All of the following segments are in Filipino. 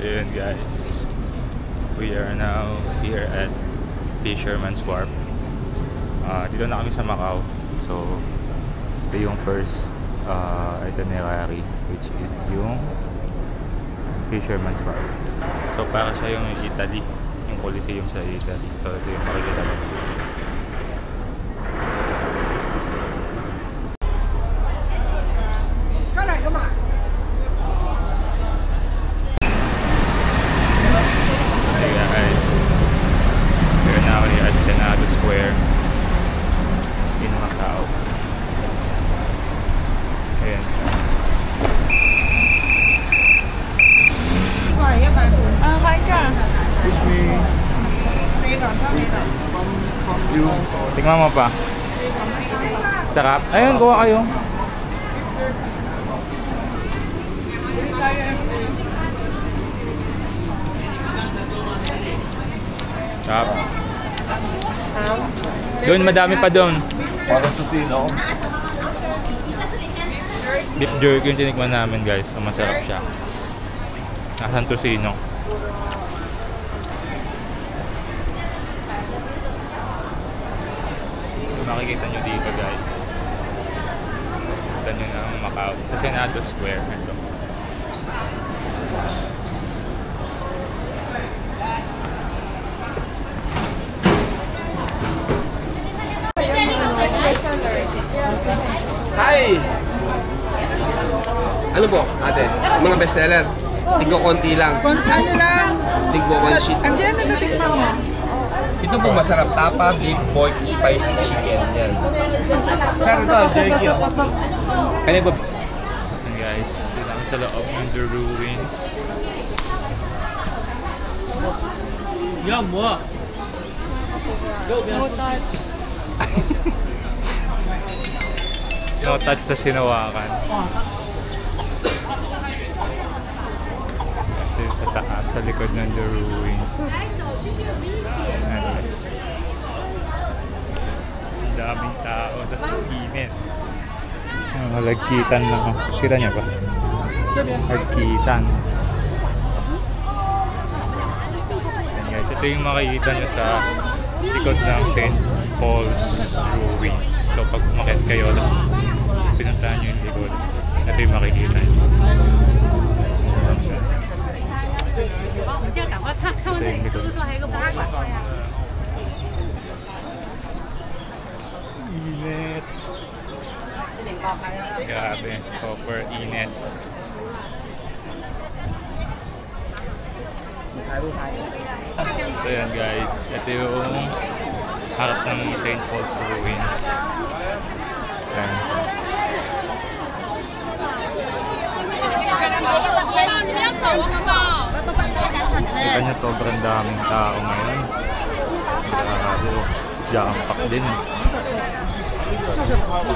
yun guys, we are now here at Fisherman's Wharf. Dito na kami sa Macau. So ito yung first itinerary, which is yung Fisherman's Wharf. So para siya yung Italy, yung Coliseum sa Italy. So ito yung makikita mo. Square in Macau. Ayan siya. Kain ka. Excuse me. Tingnan mo pa. Sarap. Ayun, kuha kayo. Sarap. Doon, madami pa doon. Parang susino. Beef jerky yung tinikman namin guys. So, masarap siya. Nasaan tosino. Makikita nyo dito guys. Kita nyo na ang Macau. Sa Senado Square. Ito. Hi! Ano po, ate? Mga bestseller. Tiggo konti lang. Ano lang? Tiggo one sheet. Andiyan na natikman mo. Ito po masarap, tapa, beef, pork, spicy chicken. Yan. Sarap ba? Thank you. Ano ba? And guys, dito kami sa loob ng The Ruins. Yan mo. No touch. No touch na sinawakan. Ito yung sa taas, sa likod ng The Ruins. Ayan guys. Ang daming tao, tapos ang init. Lagkitan na. Kita niya ba? Lagkitan. Ayan guys, ito yung makikita nyo sa likod ng St. Paul's Ruins. So pag umakit kayo, tapos pinuntahan nyo yung likod, ito yung makikita nyo. Init. Grabe, super init. So yan guys, ito yung harap ng St. Paul's Ruins. Ayan siya. Kita niya sobrang daming tao ngayon. Grabe, jam-pack din.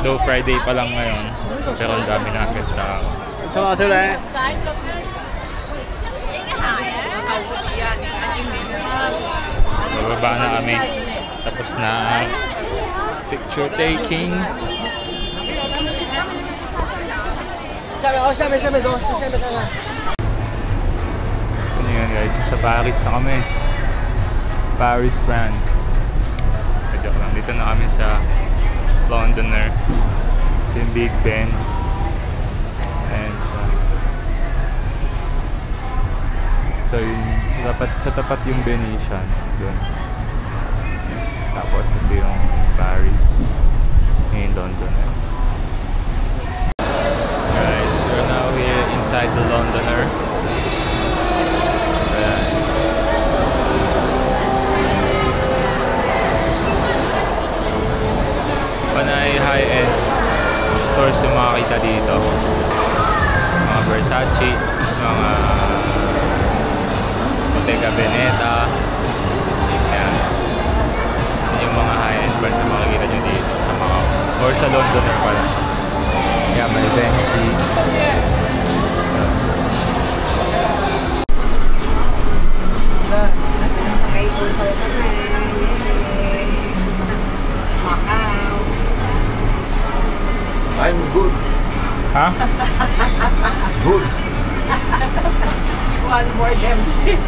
Though Friday pa lang ngayon, pero ang dami na agad tao. Bababa na kami. Tapos na picture taking. Ano yan guys? Sa Paris na kami. Paris, France. Joke lang. Dito na kami sa Londoner. Yung Big Ben. Ayan siya. So yun, sa tapat yung Venetian. Doon. Tapos ito yung Paris. Ngayon Londoner. Guys, we're now here inside the Londoner. Panay high-end stores yung makakita dito. Mga Versace, mga Bottega Veneta. Ayan. Yung mga high-end brands na makikita nyo dito sa Macau. Or sa Londoner pala. Ayan, may Benchi. I'm good. Ha? Good. One more MC.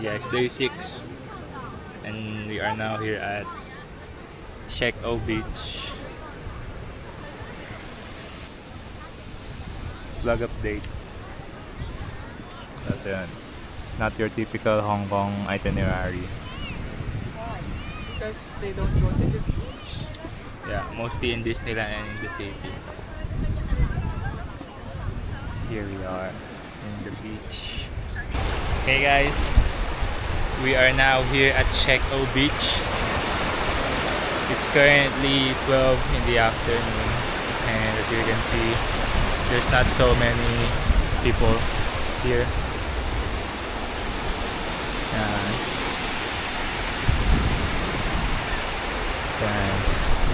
Yes, day 6 and we are now here at Shek O Beach. Vlog update. So ito yun. Not your typical Hong Kong itinerary. Why? Because they don't go to the beach. Yeah, mostly in Disneyland and in the city. Here we are in the beach. Hey guys, we are now here at Shek O Beach. It's currently 12 in the afternoon and as you can see, there's not so many people here.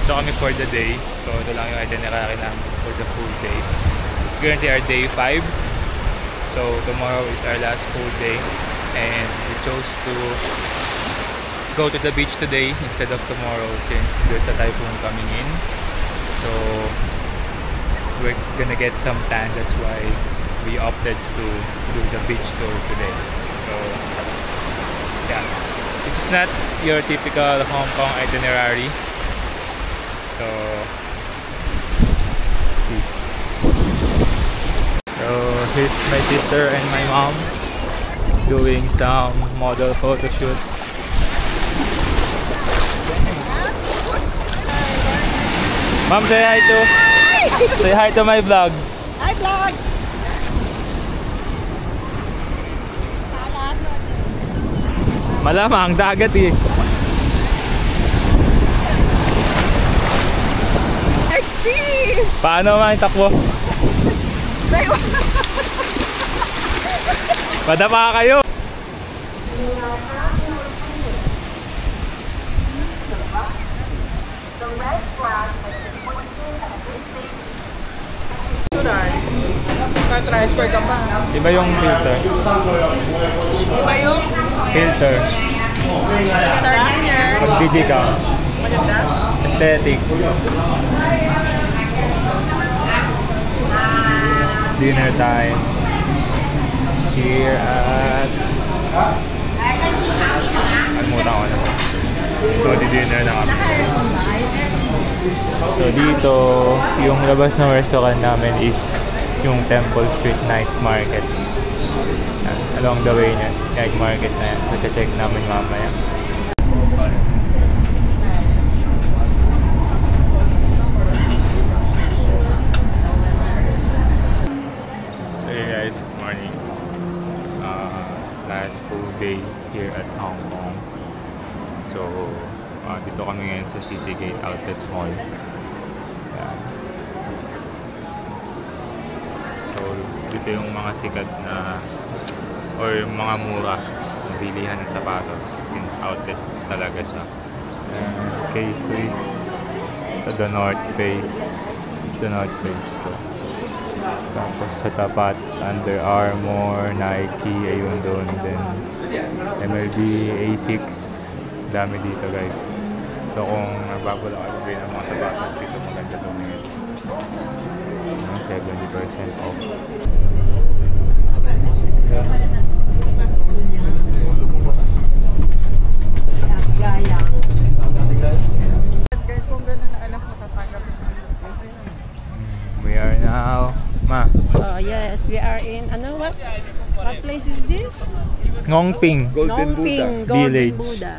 Dito kami for the day, so ito lang yung itinerary namin for the full day. It's currently our day 5, so tomorrow is our last full day and we chose to go to the beach today instead of tomorrow since there's a typhoon coming in. So we're gonna get some tan, that's why we opted to do the beach tour today. So yeah, this is not your typical Hong Kong itinerary. So see. So here's my sister and my mom doing some model photo shoot. Mom, say hi to my vlog. Hi, vlog! Malamang dagat eh. I see! Paano man takbo? Padapa kayo. Transfer ka pa. Iba yung filter. Iba yung Filter. sardiner. Pagpili ka. Maganda. Aesthetic. Dinner time. Here at... Alimutan ko na. So, di-dinner na kami. So, dito, yung labas ng restaurant namin is yung Temple Street Night Market. Yan, along the way niya, night market na yan. So, check namin mamaya. So, hey guys, good morning. Last full day here at Hong Kong. So, dito kami ngayon sa Citygate Outlets Mall. Yan. So, dito yung mga sikat na or yung mga mura na bilihan ng sapatos since outlet talaga siya. K-Swiss, the North Face, to. Tapos sa tapat, Under Armour, Nike, ayun doon din. MLB, Asics, dami dito guys. So kung nagbabala kayo ng mga sapatos dito, maganda tumingin. 70% off. Guys, kung gano'n na alam mo, tatanggap. We are now, Ma, Oh yes, we are in what place is this? Ngongping. Golden Buddha. Nongping Golden Village. Buddha.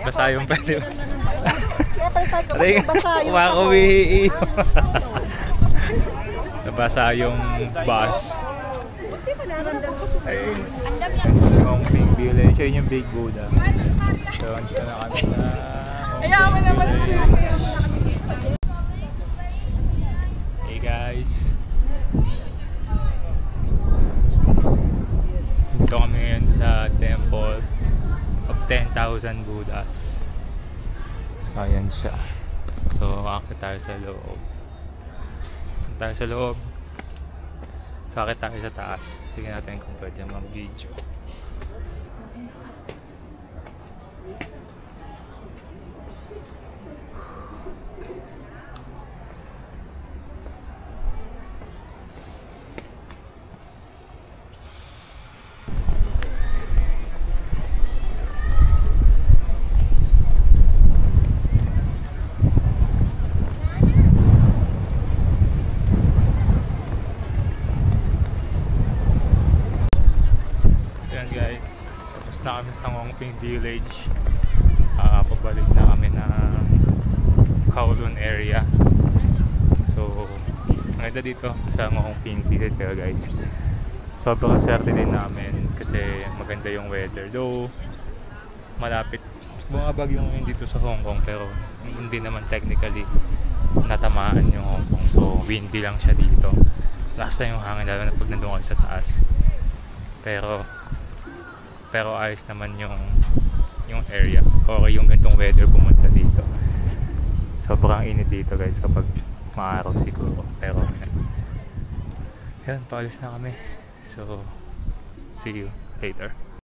Basa yung pwede ba? Kaya kayo sa kapag Aray, nabasa yung kumakuwi. Nabasa yung bus. Hindi pa naramdam ko. Yung Pink Village, yun yung Big Buddha. So, dito na kami sa Ayaw mo naman. Hey guys! Dito kami ngayon sa Temple of 10,000 Buddhas. So, ayan siya. So, akit tayo sa loob. Tayo sa loob. So, akit tayo sa taas. Tingnan natin kung pwede mag-video. Guys, tapos na kami sa Ngongping Village. Pabalik na kami ng Kowloon area. So, ang ganda dito sa Ngongping Village kaya guys. Sobrang swerte din namin kasi maganda yung weather. Though, malapit bumabag yung dito sa Hong Kong pero hindi naman technically natamaan yung Hong Kong. So, windy lang siya dito. Last time yung hangin lalo na pag nandun kayo sa taas. Pero ayos naman yung area. Okay yung ganitong weather pumunta dito. Sobrang init dito guys kapag maaraw siguro. Pero yan, paalis na kami. So, see you later.